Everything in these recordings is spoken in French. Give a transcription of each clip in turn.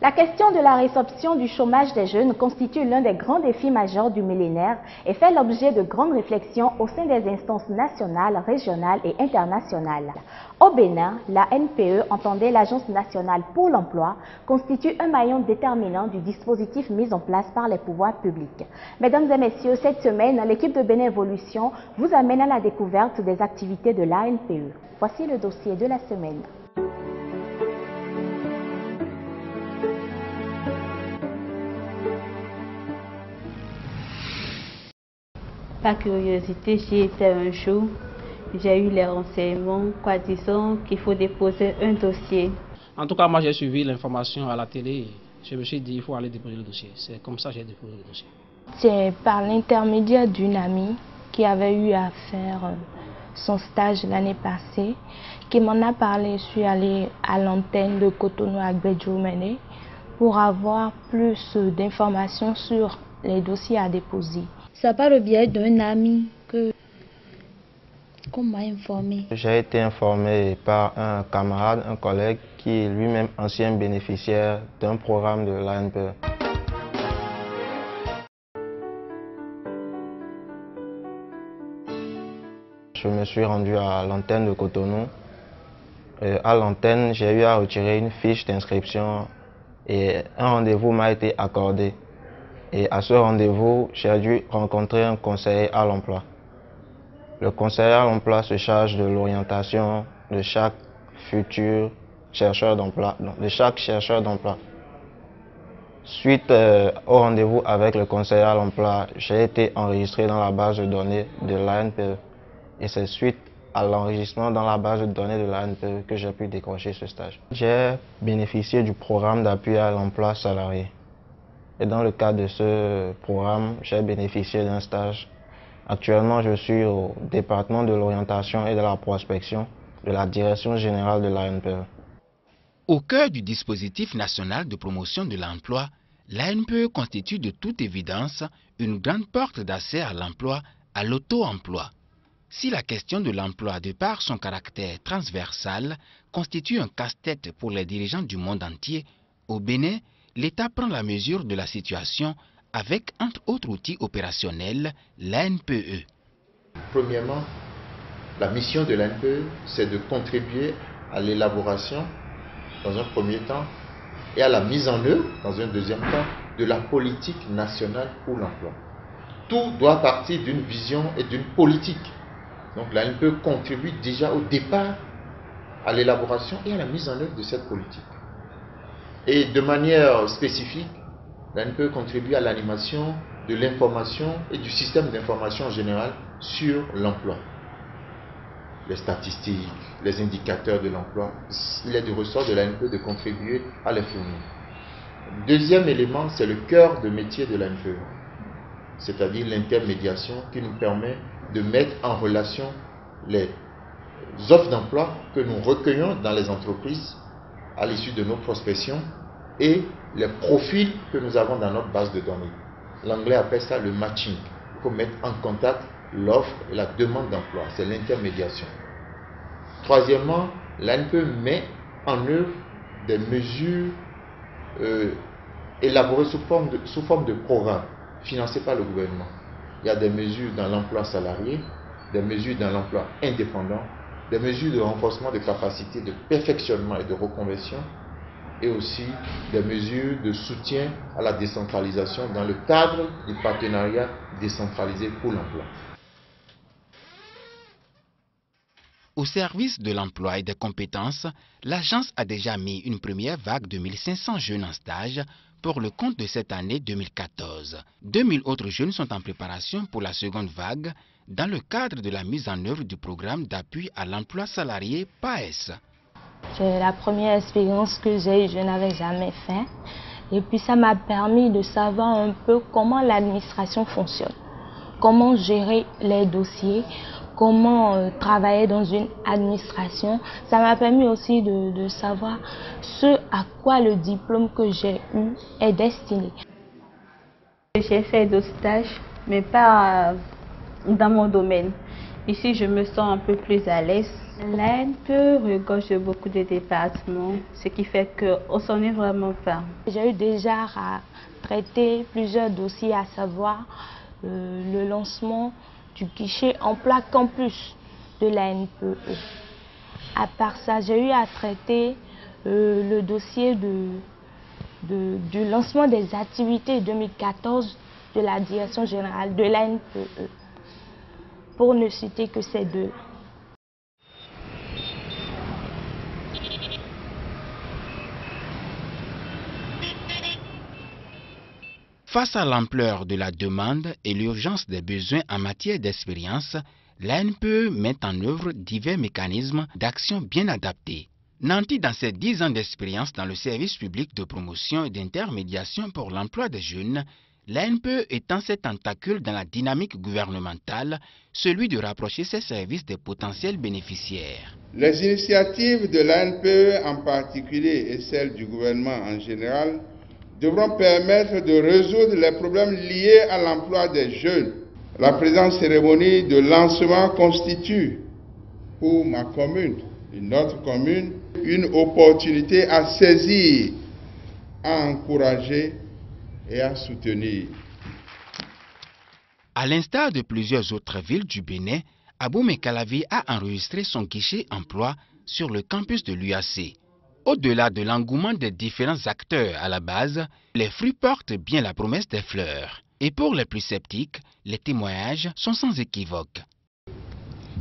La question de la résorption du chômage des jeunes constitue l'un des grands défis majeurs du millénaire et fait l'objet de grandes réflexions au sein des instances nationales, régionales et internationales. Au Bénin, la NPE, entendez l'Agence nationale pour l'emploi, constitue un maillon déterminant du dispositif mis en place par les pouvoirs publics. Mesdames et messieurs, cette semaine, l'équipe de Bénévolution vous amène à la découverte des activités de l'ANPE. Voici le dossier de la semaine. Par curiosité, j'y étais un jour. J'ai eu les renseignements, disant qu'il faut déposer un dossier. En tout cas, moi j'ai suivi l'information à la télé. Je me suis dit il faut aller déposer le dossier. C'est comme ça que j'ai déposé le dossier. C'est par l'intermédiaire d'une amie qui avait eu à faire son stage l'année passée, qui m'en a parlé. Je suis allée à l'antenne de Cotonou à Gbedjoumene pour avoir plus d'informations sur les dossiers à déposer. C'est par le biais d'un ami qu'on m'a informé. J'ai été informé par un camarade, un collègue qui est lui-même ancien bénéficiaire d'un programme de l'ANPE. Je me suis rendu à l'antenne de Cotonou. À l'antenne, j'ai eu à retirer une fiche d'inscription et un rendez-vous m'a été accordé. Et à ce rendez-vous, j'ai dû rencontrer un conseiller à l'emploi. Le conseiller à l'emploi se charge de l'orientation de chaque futur chercheur d'emploi, Suite au rendez-vous avec le conseiller à l'emploi, j'ai été enregistré dans la base de données de l'ANPE. Et c'est suite à l'enregistrement dans la base de données de l'ANPE que j'ai pu décrocher ce stage. J'ai bénéficié du programme d'appui à l'emploi salarié. Et dans le cadre de ce programme, j'ai bénéficié d'un stage. Actuellement, je suis au département de l'orientation et de la prospection de la direction générale de l'ANPE. Au cœur du dispositif national de promotion de l'emploi, l'ANPE constitue de toute évidence une grande porte d'accès à l'emploi, à l'auto-emploi. Si la question de l'emploi, de par son caractère transversal, constitue un casse-tête pour les dirigeants du monde entier, au Bénin, l'État prend la mesure de la situation avec, entre autres outils opérationnels, l'ANPE. Premièrement, la mission de l'ANPE, c'est de contribuer à l'élaboration, dans un premier temps, et à la mise en œuvre, dans un deuxième temps, de la politique nationale pour l'emploi. Tout doit partir d'une vision et d'une politique. Donc l'ANPE contribue déjà au départ à l'élaboration et à la mise en œuvre de cette politique. Et de manière spécifique, l'ANPE contribue à l'animation de l'information et du système d'information en général sur l'emploi. Les statistiques, les indicateurs de l'emploi, il est du ressort de l'ANPE de contribuer à les fournir. Deuxième élément, c'est le cœur de métier de l'ANPE, c'est-à-dire l'intermédiation qui nous permet de mettre en relation les offres d'emploi que nous recueillons dans les entreprises à l'issue de nos prospections et les profils que nous avons dans notre base de données. L'anglais appelle ça le matching. Il faut mettre en contact l'offre et la demande d'emploi. C'est l'intermédiation. Troisièmement, l'ANPE met en œuvre des mesures élaborées sous forme de programmes financés par le gouvernement. Il y a des mesures dans l'emploi salarié, des mesures dans l'emploi indépendant, des mesures de renforcement de capacités de perfectionnement et de reconversion, et aussi des mesures de soutien à la décentralisation dans le cadre du partenariat décentralisé pour l'emploi. Au service de l'emploi et des compétences, l'agence a déjà mis une première vague de 1500 jeunes en stage pour le compte de cette année 2014. 2000 autres jeunes sont en préparation pour la seconde vague dans le cadre de la mise en œuvre du programme d'appui à l'emploi salarié PAES. C'est la première expérience que j'ai eue, je n'avais jamais fait. Et puis ça m'a permis de savoir un peu comment l'administration fonctionne, comment gérer les dossiers, comment travailler dans une administration. Ça m'a permis aussi de savoir ce à quoi le diplôme que j'ai eu est destiné. J'ai fait d'autres stages, mais pas dans mon domaine. Ici, je me sens un peu plus à l'aise. L'ANPE regorge de beaucoup de départements, ce qui fait qu'on s'en est vraiment pas. J'ai eu déjà à traiter plusieurs dossiers, à savoir le lancement du guichet emploi campus de l'ANPE. À part ça, j'ai eu à traiter le dossier du lancement des activités 2014 de la direction générale de l'ANPE, pour ne citer que ces deux. Face à l'ampleur de la demande et l'urgence des besoins en matière d'expérience, l'ANPE met en œuvre divers mécanismes d'action bien adaptés. Nanti dans ses 10 ans d'expérience dans le service public de promotion et d'intermédiation pour l'emploi des jeunes, l'ANPE étend ses tentacules dans la dynamique gouvernementale, celui de rapprocher ses services des potentiels bénéficiaires. Les initiatives de l'ANPE en particulier et celles du gouvernement en général devront permettre de résoudre les problèmes liés à l'emploi des jeunes. La présente cérémonie de lancement constitue pour ma commune et notre commune une opportunité à saisir, à encourager et à soutenir. À l'instar de plusieurs autres villes du Bénin, Abomey-Calavi a enregistré son guichet emploi sur le campus de l'UAC. Au-delà de l'engouement des différents acteurs à la base, les fruits portent bien la promesse des fleurs. Et pour les plus sceptiques, les témoignages sont sans équivoque.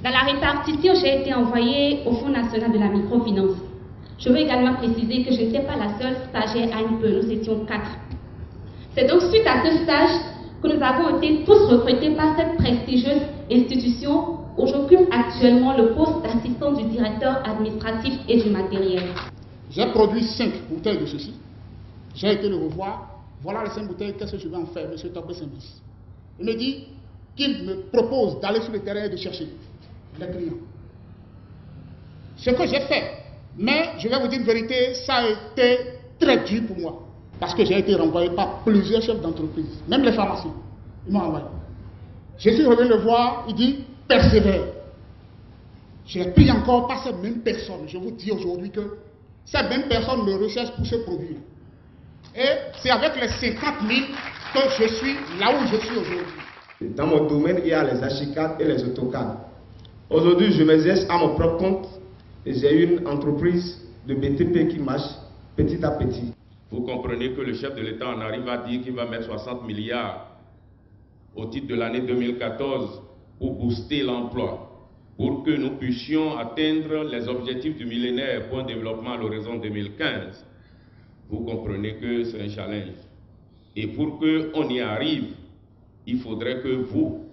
Dans la répartition, j'ai été envoyée au Fonds national de la microfinance. Je veux également préciser que je n'étais pas la seule stagiaire à ANPE, nous étions 4. C'est donc suite à ce stage que nous avons été tous recrutés par cette prestigieuse institution où j'occupe actuellement le poste d'assistant du directeur administratif et du matériel. J'ai produit 5 bouteilles de ceci. J'ai été le revoir. Voilà les 5 bouteilles, qu'est-ce que je vais en faire, M. Topé Saint-Brice? Il me dit qu'il me propose d'aller sur le terrain et de chercher les clients. Ce que j'ai fait, mais je vais vous dire une vérité, ça a été très dur pour moi. Parce que j'ai été renvoyé par plusieurs chefs d'entreprise, même les pharmaciens. Ils m'ont envoyé. Je suis revenu le voir, il dit persévère. J'ai pris encore par ces mêmes personnes. Je vous dis aujourd'hui que ces mêmes personnes me recherchent pour ce produit. Et c'est avec les 50 000 que je suis là où je suis aujourd'hui. Dans mon domaine, il y a les H4 et les AutoCAD. Aujourd'hui, je m'exerce à mon propre compte et j'ai une entreprise de BTP qui marche petit à petit. Vous comprenez que le chef de l'État en arrive à dire qu'il va mettre 60 milliards au titre de l'année 2014 pour booster l'emploi, pour que nous puissions atteindre les objectifs du millénaire pour un développement à l'horizon 2015. Vous comprenez que c'est un challenge. Et pour qu'on y arrive, il faudrait que vous,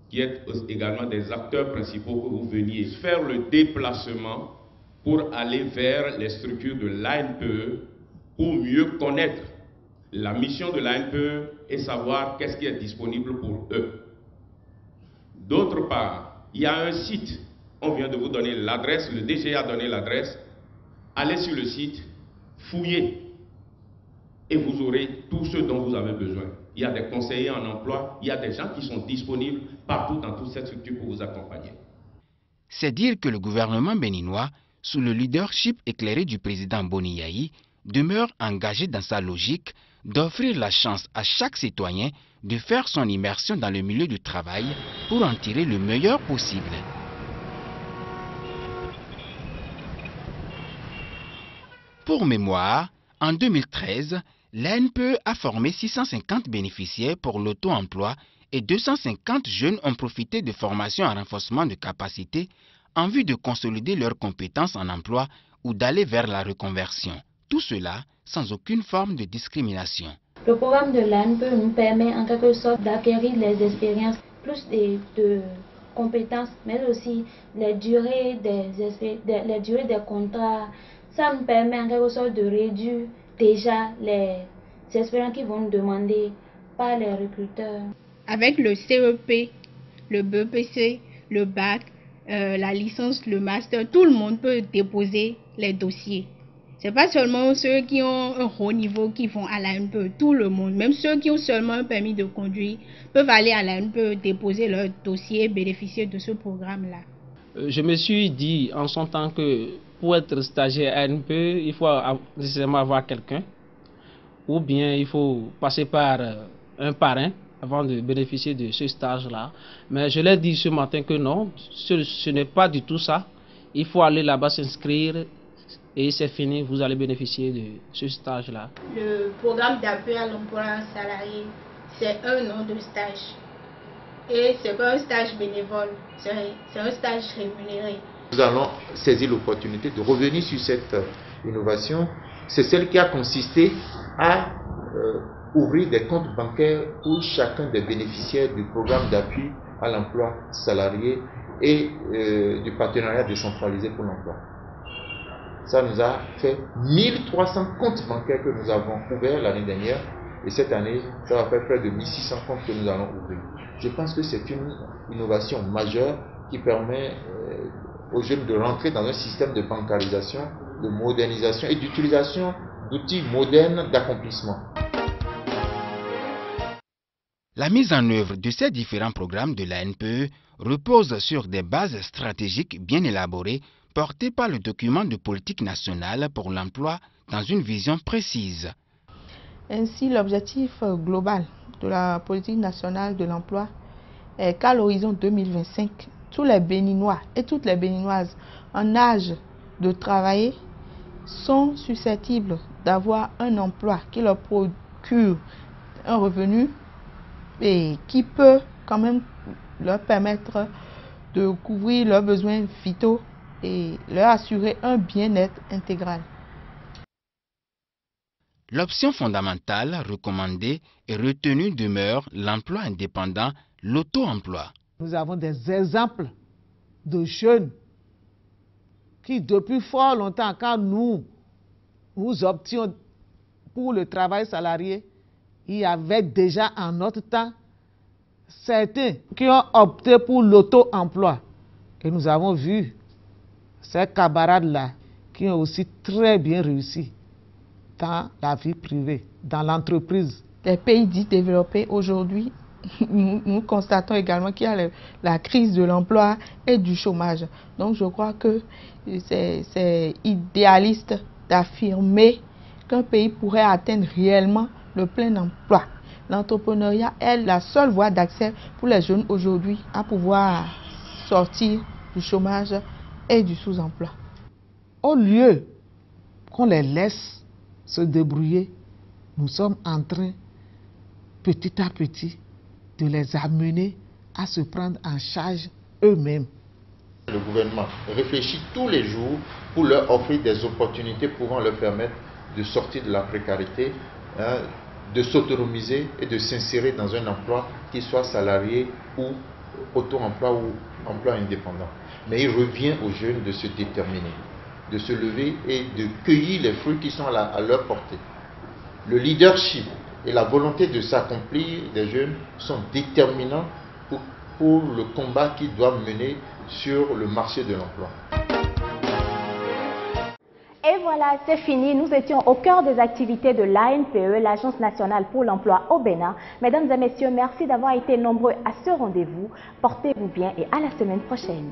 qui êtes également des acteurs principaux, que vous veniez faire le déplacement pour aller vers les structures de l'ANPE pour mieux connaître la mission de l'ANPE et savoir qu'est-ce qui est disponible pour eux. D'autre part, il y a un site, on vient de vous donner l'adresse, le DG a donné l'adresse, allez sur le site, fouillez et vous aurez tout ce dont vous avez besoin. Il y a des conseillers en emploi, il y a des gens qui sont disponibles partout dans toute cette structure pour vous accompagner. C'est dire que le gouvernement béninois, sous le leadership éclairé du président Boni Yayi, demeure engagé dans sa logique d'offrir la chance à chaque citoyen de faire son immersion dans le milieu du travail pour en tirer le meilleur possible. Pour mémoire, en 2013, l'ANPE a formé 650 bénéficiaires pour l'auto-emploi et 250 jeunes ont profité de formations en renforcement de capacités en vue de consolider leurs compétences en emploi ou d'aller vers la reconversion. Tout cela sans aucune forme de discrimination. Le programme de l'ANPE nous permet en quelque sorte d'acquérir les expériences, plus de compétences, mais aussi les durées des contrats. Ça nous permet en quelque sorte de réduire déjà les expériences qui vont nous demander par les recruteurs. Avec le CEP, le BEPC, le bac, la licence, le master, tout le monde peut déposer les dossiers. C'est pas seulement ceux qui ont un haut niveau qui vont à l'ANPE, tout le monde, même ceux qui ont seulement un permis de conduire, peuvent aller à l'ANPE, déposer leur dossier et bénéficier de ce programme-là. Je me suis dit en son temps que pour être stagiaire à l'ANPE, il faut nécessairement avoir quelqu'un, ou bien il faut passer par un parrain avant de bénéficier de ce stage-là. Mais je l'ai dit ce matin que non, ce n'est pas du tout ça. Il faut aller là-bas s'inscrire. Et c'est fini, vous allez bénéficier de ce stage-là. Le programme d'appui à l'emploi salarié, c'est un an de stage. Et ce n'est pas un stage bénévole, c'est un stage rémunéré. Nous allons saisir l'opportunité de revenir sur cette innovation. C'est celle qui a consisté à ouvrir des comptes bancaires pour chacun des bénéficiaires du programme d'appui à l'emploi salarié et du partenariat décentralisé pour l'emploi. Ça nous a fait 1300 comptes bancaires que nous avons ouverts l'année dernière. Et cette année, ça va faire près de 1600 comptes que nous allons ouvrir. Je pense que c'est une innovation majeure qui permet aux jeunes de rentrer dans un système de bancarisation, de modernisation et d'utilisation d'outils modernes d'accomplissement. La mise en œuvre de ces différents programmes de l'ANPE repose sur des bases stratégiques bien élaborées porté par le document de politique nationale pour l'emploi dans une vision précise. Ainsi, l'objectif global de la politique nationale de l'emploi est qu'à l'horizon 2025, tous les Béninois et toutes les Béninoises en âge de travailler sont susceptibles d'avoir un emploi qui leur procure un revenu et qui peut quand même leur permettre de couvrir leurs besoins vitaux et leur assurer un bien-être intégral. L'option fondamentale recommandée et retenue demeure l'emploi indépendant, l'auto-emploi. Nous avons des exemples de jeunes qui, depuis fort longtemps, quand nous options pour le travail salarié, il y avait déjà en notre temps certains qui ont opté pour l'auto-emploi. Et nous avons vu ces camarades-là qui ont aussi très bien réussi dans la vie privée, dans l'entreprise. Les pays dits développés aujourd'hui, nous constatons également qu'il y a la crise de l'emploi et du chômage. Donc je crois que c'est idéaliste d'affirmer qu'un pays pourrait atteindre réellement le plein emploi. L'entrepreneuriat est la seule voie d'accès pour les jeunes aujourd'hui à pouvoir sortir du chômage et du sous-emploi. Au lieu qu'on les laisse se débrouiller, nous sommes en train, petit à petit, de les amener à se prendre en charge eux-mêmes. Le gouvernement réfléchit tous les jours pour leur offrir des opportunités pouvant leur permettre de sortir de la précarité, de s'autonomiser et de s'insérer dans un emploi qui soit salarié ou auto-emploi ou emploi indépendant. Mais il revient aux jeunes de se déterminer, de se lever et de cueillir les fruits qui sont à leur portée. Le leadership et la volonté de s'accomplir des jeunes sont déterminants pour le combat qu'ils doivent mener sur le marché de l'emploi. Et voilà, c'est fini. Nous étions au cœur des activités de l'ANPE, l'Agence nationale pour l'emploi au Bénin. Mesdames et messieurs, merci d'avoir été nombreux à ce rendez-vous. Portez-vous bien et à la semaine prochaine.